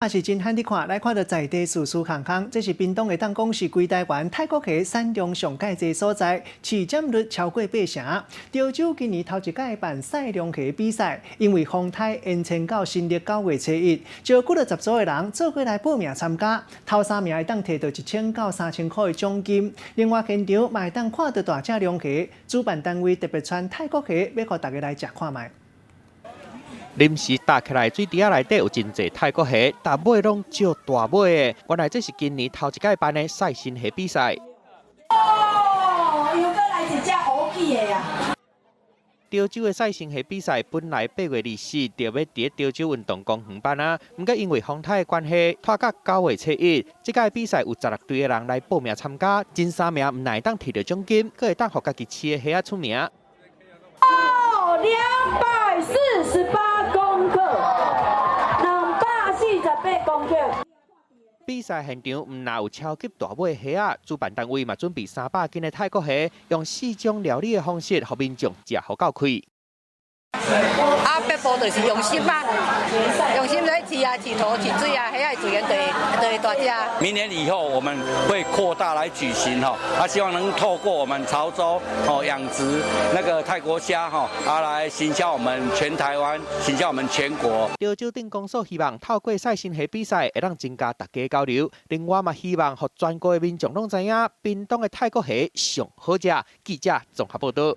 也是真罕得看，来看到在地事事康康，这是屏东的当讲是规台湾泰国虾产量上界济所在，市占率超过8成。潮州今年头一届办赛量虾比赛，因为风台延迁到新历9月初1，招鼓了10组的人做过来报名参加，头3名会当摕到1000到3000块的奖金。另外现场嘛会当看到大只龙虾，主办单位特别传泰国虾，要让大家来食看卖。 临时搭起来水池仔内底有真侪泰国虾，但尾拢少大尾的。原来这是今年头一届办的赛新虾比赛。哦，又过来一只乌鸡的啊！潮州的赛新虾比赛本来8月24就要伫潮州运动公园办啊，不过因为风台的关系，拖到9月初1。这届比赛有16队的人来报名参加，前3名唔但当摕到奖金，佫会当互家己饲的虾仔出名。哦，248。 248公克。比赛现场唔但有超级大尾的虾仔，主办单位嘛准备300斤的泰国虾，用4种料理的方式，互民众食好够开。北部就是用心嘛，用心来饲啊，饲头、饲水啊，虾仔自然就会大只。明年以后我们会扩大来举行希望能透过我们潮州养殖那个泰国虾来行销我们全台湾，行销我们全国。潮州镇公所希望透过赛新虾比赛，会让增加大家交流。另外嘛，希望让全国的民众拢知影，屏东的泰国虾上好食。记者综合报道。